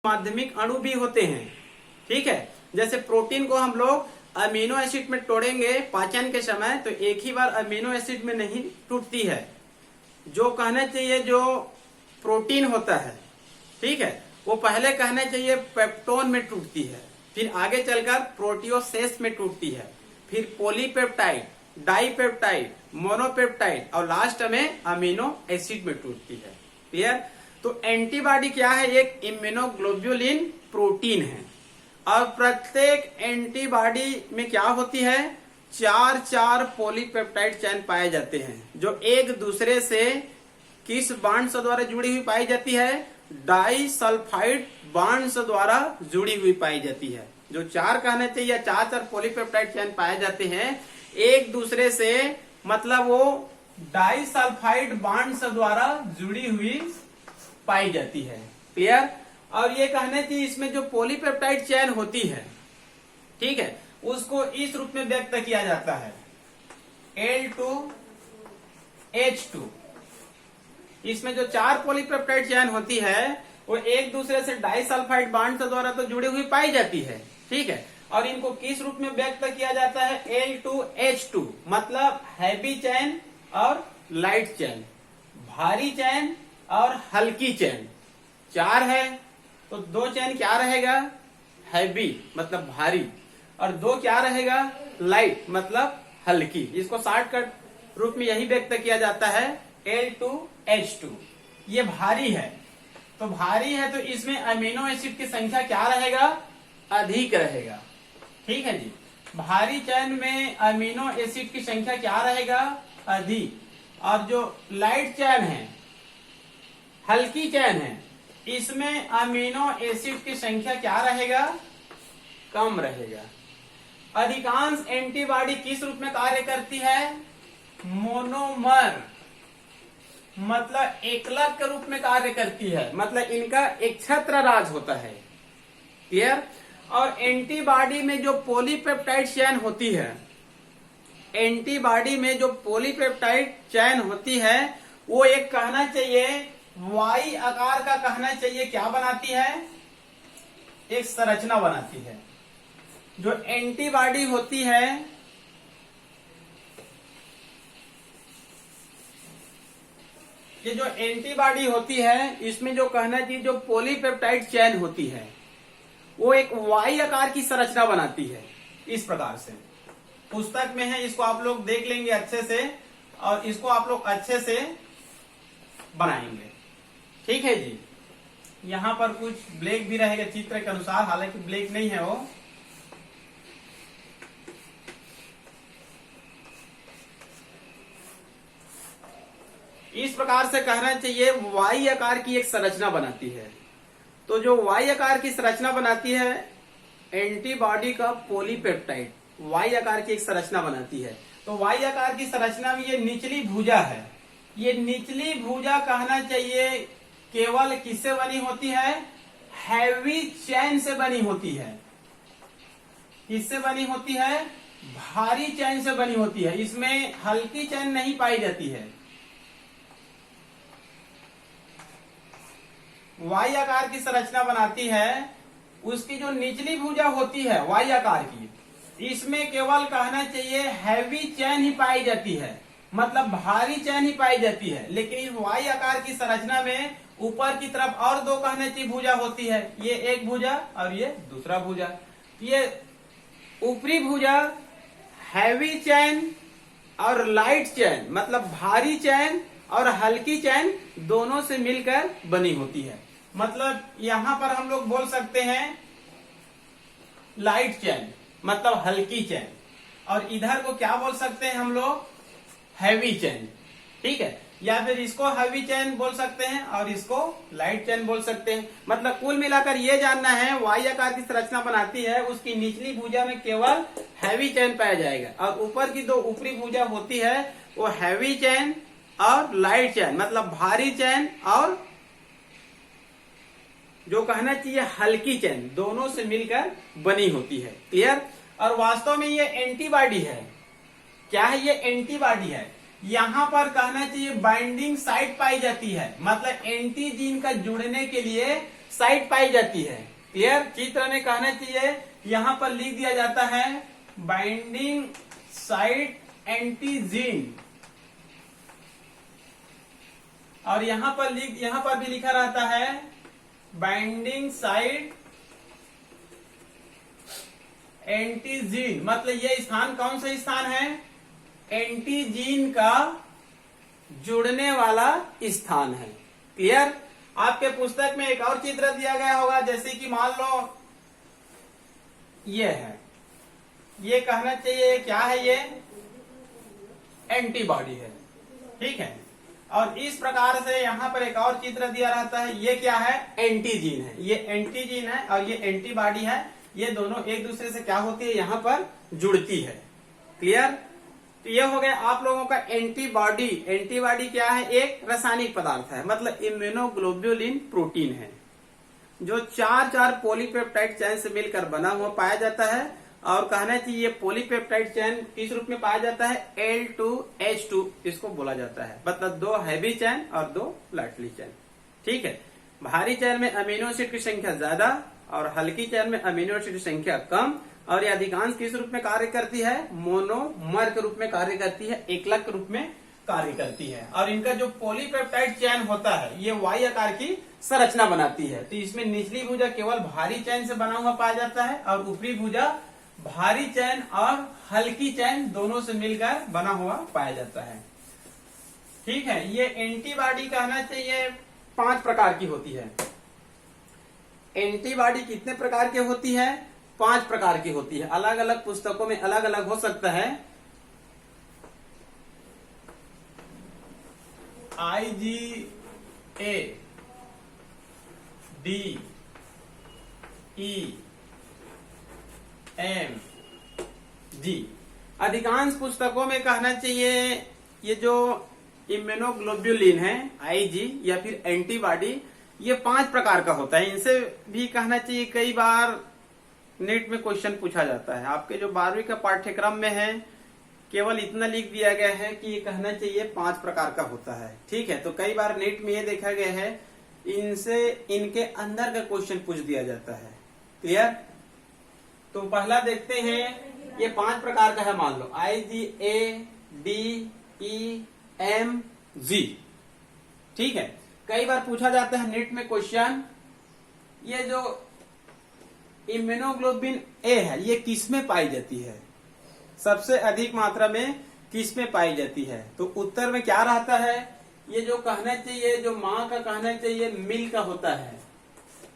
माध्यमिक अणु भी होते हैं। ठीक है, जैसे प्रोटीन को हम लोग अमीनो एसिड में तोड़ेंगे पाचन के समय, तो एक ही बार अमीनो एसिड में नहीं टूटती है। जो कहना चाहिए जो प्रोटीन होता है, ठीक है, वो पहले कहना चाहिए पेप्टोन में टूटती है, फिर आगे चलकर प्रोटियोसेस में टूटती है, फिर पॉलीपेप्टाइड, डाइपेप्टाइड, मोनोपेप्टाइड और लास्ट में अमीनो एसिड में टूटती है। क्लियर? तो एंटीबॉडी क्या है? एक इम्यूनोग्लोब्युलिन प्रोटीन है और प्रत्येक एंटीबॉडी में क्या होती है? चार पॉलीपेप्टाइड चेन पाए जाते हैं जो एक दूसरे से किस बांड से द्वारा जुड़ी हुई पाई जाती है? डाई सल्फाइड बांड से द्वारा जुड़ी हुई पाई जाती है। जो चार कहने चाहिए चार पॉलीपेप्टाइड चेन पाए जाते हैं एक दूसरे से, मतलब वो डाई सल्फाइड बांड से द्वारा जुड़ी हुई पाई जाती है। क्लियर? और ये कहने चाहिए इसमें जो पॉलीपेप्टाइड चेन होती है, ठीक है, उसको इस रूप में व्यक्त किया जाता है L2H2। इसमें जो चार पॉलीपेप्टाइड चेन होती है वो एक दूसरे से डाइसल्फाइड बांड के द्वारा तो जुड़ी हुई पाई जाती है। ठीक है, और इनको किस रूप में व्यक्त किया जाता है? L2H2, मतलब हैवी चेन और लाइट चेन, भारी चेन और हल्की चेन। चार है तो दो चेन क्या रहेगा? हैवी मतलब भारी, और दो क्या रहेगा? लाइट मतलब हल्की। इसको शॉर्टकट रूप में यही व्यक्त किया जाता है L2H2। ये भारी है, तो भारी है तो इसमें अमीनो एसिड की संख्या क्या रहेगा? अधिक रहेगा। ठीक है जी, भारी चेन में अमीनो एसिड की संख्या क्या रहेगा? अधिक। और जो लाइट चेन है, हल्की चेन है, इसमें अमीनो एसिड की संख्या क्या रहेगा? कम रहेगा। अधिकांश एंटीबॉडी किस रूप में कार्य करती है? मोनोमर, मतलब एकलक के रूप में कार्य करती है, मतलब इनका एक छत्र राज होता है। क्लियर? और एंटीबॉडी में जो पॉलीपेप्टाइड चेन होती है, एंटीबॉडी में जो पॉलीपेप्टाइड चेन होती है वो एक कहना चाहिए वाई आकार का कहना चाहिए क्या बनाती है? एक संरचना बनाती है। जो एंटीबॉडी होती है ये जो एंटीबॉडी होती है इसमें जो कहना चाहिए जो पॉलीपेप्टाइड चेन होती है वो एक वाई आकार की संरचना बनाती है। इस प्रकार से पुस्तक में है, इसको आप लोग देख लेंगे अच्छे से और इसको आप लोग अच्छे से बनाएंगे। ठीक है जी, यहाँ पर कुछ ब्लैक भी रहेगा चित्र के अनुसार, हालांकि ब्लैक नहीं है वो। इस प्रकार से कहना चाहिए वाई आकार की एक संरचना बनाती है। तो जो वाई आकार की संरचना बनाती है एंटीबॉडी का पॉलीपेप्टाइड वाई आकार की एक संरचना बनाती है। तो वाई आकार की संरचना में ये निचली भुजा है। ये निचली भुजा कहना चाहिए केवल किससे बनी होती है? हैवी चेन से बनी होती है। किससे बनी होती है? भारी चेन से बनी होती है। इसमें हल्की चेन नहीं पाई जाती है। वाई आकार की संरचना बनाती है, उसकी जो निचली भुजा होती है वाई आकार की, इसमें केवल कहना चाहिए हैवी चेन ही पाई जाती है, मतलब भारी चेन ही पाई जाती है। लेकिन इस वाई आकार की संरचना में ऊपर की तरफ और दो कहने चाहिए भुजा होती है, ये एक भुजा और ये दूसरा भुजा। ये ऊपरी भुजा हैवी चेन और लाइट चेन, मतलब भारी चेन और हल्की चेन दोनों से मिलकर बनी होती है। मतलब यहां पर हम लोग बोल सकते हैं लाइट चेन मतलब हल्की चेन, और इधर को क्या बोल सकते हैं हम लोग? Heavy chain. ठीक है, या फिर इसको हैवी चेन बोल सकते हैं और इसको लाइट चेन बोल सकते हैं। मतलब कुल मिलाकर ये जानना है वाई आकार की संरचना बनाती है, उसकी निचली भुजा में केवल हैवी चेन पाया जाएगा और ऊपर की दो ऊपरी भुजा होती है वो हैवी चेन और लाइट चेन, मतलब भारी चेन और जो कहना चाहिए हल्की चेन, दोनों से मिलकर बनी होती है। क्लियर? और वास्तव में ये एंटीबॉडी है। क्या है? ये एंटीबॉडी है। यहाँ पर कहना चाहिए बाइंडिंग साइट पाई जाती है, मतलब एंटीजीन का जुड़ने के लिए साइट पाई जाती है। क्लियर? चित्र में कहना चाहिए यहां पर लिख दिया जाता है बाइंडिंग साइट एंटीजीन, और यहां पर भी लिखा रहता है बाइंडिंग साइट एंटीजीन। मतलब ये स्थान कौन सा स्थान है? एंटीजीन का जुड़ने वाला स्थान है। क्लियर? आपके पुस्तक में एक और चित्र दिया गया होगा, जैसे कि मान लो ये है, ये कहना चाहिए क्या है, ये एंटीबॉडी है। ठीक है, और इस प्रकार से यहां पर एक और चित्र दिया रहता है, ये क्या है? एंटीजीन है। ये एंटीजीन है और ये एंटीबॉडी है। ये दोनों एक दूसरे से क्या होती है? यहां पर जुड़ती है। क्लियर? तो ये हो गया आप लोगों का एंटीबॉडी। एंटीबॉडी क्या है? एक रासायनिक पदार्थ है, मतलब इम्यूनोग्लोब्युलिन प्रोटीन है, जो चार पॉलीपेप्टाइड चेन से मिलकर बना हुआ पाया जाता है। और कहना चाहिए पॉलीपेप्टाइड चेन किस रूप में पाया जाता है? L2H2 इसको बोला जाता है। मतलब 2 हैवी चेन और 2 लाइटली चेन। ठीक है, भारी चेन में अमीनो एसिड की संख्या ज्यादा और हल्की चेन में अमीनो एसिड की संख्या कम, और ये अधिकांश किस रूप में कार्य करती है? मोनोमर के रूप में कार्य करती है, एकलक के रूप में कार्य करती है। और इनका जो पॉलीपेप्टाइड चेन होता है ये वाई आकार की संरचना बनाती है। तो इसमें निचली भुजा केवल भारी चेन से बना हुआ पाया जाता है और ऊपरी भुजा भारी चेन और हल्की चेन दोनों से मिलकर बना हुआ पाया जाता है। ठीक है, ये एंटीबॉडी कहना चाहिए 5 प्रकार की होती है। एंटीबॉडी कितने प्रकार की होती है? 5 प्रकार की होती है। अलग अलग पुस्तकों में अलग अलग हो सकता है। IgA, D, E, M, G। अधिकांश पुस्तकों में कहना चाहिए ये जो इम्यूनोग्लोब्युलिन है IG या फिर एंटीबॉडी, ये 5 प्रकार का होता है। इनसे भी कहना चाहिए कई बार नेट में क्वेश्चन पूछा जाता है। आपके जो 12वीं का पाठ्यक्रम में है केवल इतना लिख दिया गया है कि ये कहना चाहिए 5 प्रकार का होता है। ठीक है, तो कई बार नेट में ये देखा गया है इनसे इनके अंदर का क्वेश्चन पूछ दिया जाता है। क्लियर? तो पहला देखते हैं, ये 5 प्रकार का है। मान लो IgA, D, E, M, G। ठीक है, कई बार पूछा जाता है नेट में क्वेश्चन, ये जो इम्यूनोग्लोबिन A है ये किस में पाई जाती है? सबसे अधिक मात्रा में किस में पाई जाती है? तो उत्तर में क्या रहता है? ये जो कहना चाहिए, जो माँ का कहना चाहिए मिल्क का होता है।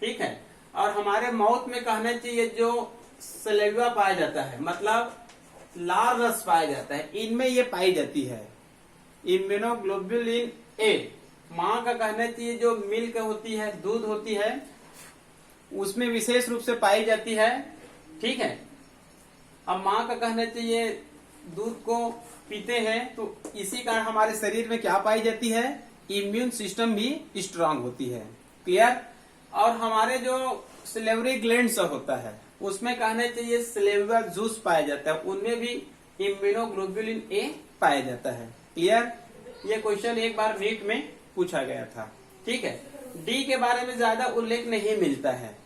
ठीक है, और हमारे माउथ में कहना चाहिए जो सलेवा पाया जाता है, मतलब लाल रस पाया जाता है, इनमें ये पाई जाती है इम्यूनोग्लोब्युलिन A। माँ का कहना चाहिए जो मिल्क होती है, दूध होती है, उसमें विशेष रूप से पाई जाती है। ठीक है, अब माँ का कहना चाहिए दूध को पीते हैं तो इसी कारण हमारे शरीर में क्या पाई जाती है? इम्यून सिस्टम भी स्ट्रांग होती है। क्लियर? और हमारे जो सिलेवरी ग्लैंड्स होता है उसमें कहना चाहिए सिलेवा जूस पाया जाता है, उनमें भी इम्यूनोग्लोब्युलिन A पाया जाता है। क्लियर? ये क्वेश्चन एक बार नीट में पूछा गया था। ठीक है, डी के बारे में ज्यादा उल्लेख नहीं मिलता है।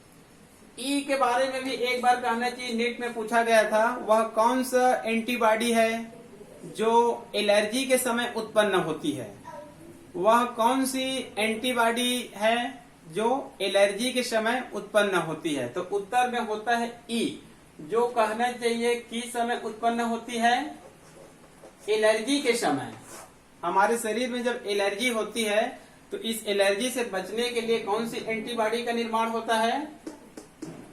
ई के बारे में भी एक बार कहना चाहिए नीट में पूछा गया था। वह कौन सा एंटीबॉडी है जो एलर्जी के समय उत्पन्न होती है? वह कौन सी एंटीबॉडी है जो एलर्जी के समय उत्पन्न होती है? तो उत्तर में होता है ई, जो कहना चाहिए किस समय उत्पन्न होती है? एलर्जी के समय। हमारे शरीर में जब एलर्जी होती है तो इस एलर्जी से बचने के लिए कौन सी एंटीबॉडी का निर्माण होता है?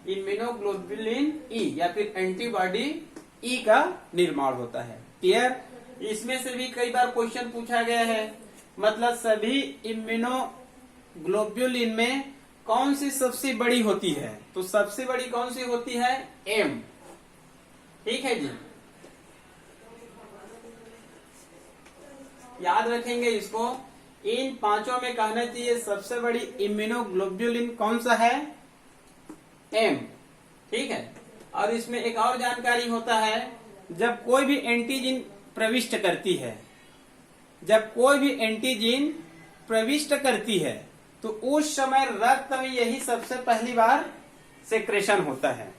इम्यूनोग्लोब्युलिन ई या फिर एंटीबॉडी ई का निर्माण होता है। क्लियर? इसमें से भी कई बार क्वेश्चन पूछा गया है, मतलब सभी इम्यूनोग्लोब्युलिन में कौन सी सबसे बड़ी होती है? तो सबसे बड़ी कौन सी होती है? एम। ठीक है जी, याद रखेंगे इसको। इन पांचों में कहना चाहिए सबसे बड़ी इम्यूनोग्लोब्युलिन कौन सा है? एम। ठीक है, और इसमें एक और जानकारी होता है, जब कोई भी एंटीजन प्रविष्ट करती है, जब कोई भी एंटीजन प्रविष्ट करती है तो उस समय रक्त में यही सबसे पहली बार सेक्रेशन होता है।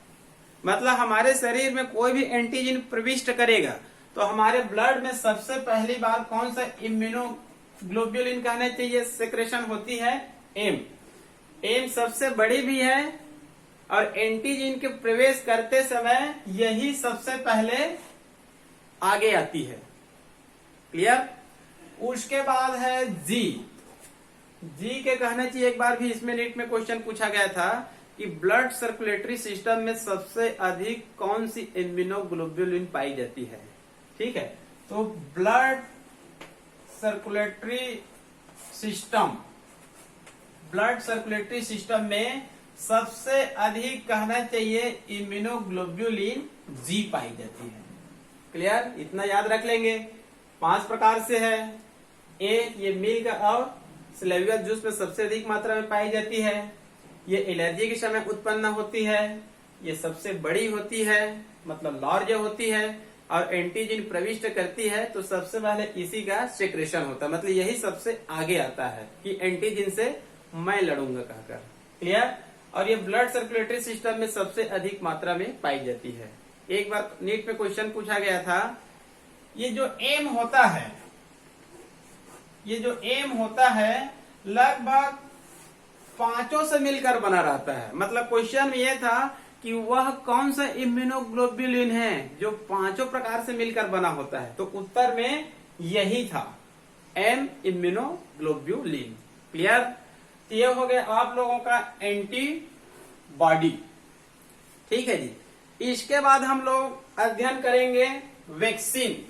मतलब हमारे शरीर में कोई भी एंटीजन प्रविष्ट करेगा तो हमारे ब्लड में सबसे पहली बार कौन सा इम्यूनोग्लोब्युलिन कहना चाहिए सेक्रेशन होती है, एम सबसे बड़ी भी है और एंटीजन के प्रवेश करते समय यही सबसे पहले आगे आती है। क्लियर? उसके बाद है जी के कहना चाहिए, एक बार भी इसमें नीट में क्वेश्चन पूछा गया था कि ब्लड सर्कुलेटरी सिस्टम में सबसे अधिक कौन सी इम्यूनोग्लोब्युलिन पाई जाती है। ठीक है, तो ब्लड सर्कुलेटरी सिस्टम में सबसे अधिक कहना चाहिए इम्यूनोग्लोब्युलिन जी पाई जाती है। क्लियर? इतना याद रख लेंगे। 5 प्रकार से है। ए, ये मिल्क और स्लेविया जूस में सबसे अधिक मात्रा में पाई जाती है। ये एलर्जी के समय उत्पन्न होती है। ये सबसे बड़ी होती है, मतलब लार्ज होती है और एंटीजन प्रविष्ट करती है तो सबसे पहले इसी का सेक्रेशन होता है। मतलब यही सबसे आगे आता है कि एंटीजन से मैं लड़ूंगा कहकर। क्लियर? और ये ब्लड सर्कुलेटरी सिस्टम में सबसे अधिक मात्रा में पाई जाती है। एक बार नीट में क्वेश्चन पूछा गया था, ये जो एम होता है लगभग 5 से मिलकर बना रहता है। मतलब क्वेश्चन में यह था कि वह कौन सा इम्यूनोग्लोब्युलिन है जो 5 प्रकार से मिलकर बना होता है, तो उत्तर में यही था, एम इम्यूनोग्लोब्युलिन। क्लियर? ये हो गया आप लोगों का एंटीबॉडी। ठीक है जी। इसके बाद हम लोग अध्ययन करेंगे वैक्सीन।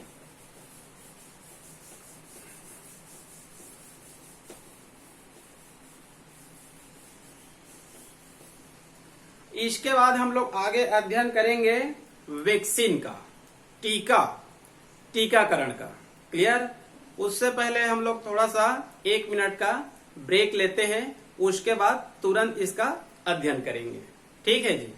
इसके बाद हम लोग आगे अध्ययन करेंगे वैक्सीन का, टीकाकरण का। क्लियर? उससे पहले हम लोग थोड़ा सा 1 मिनट का ब्रेक लेते हैं, उसके बाद तुरंत इसका अध्ययन करेंगे। ठीक है जी।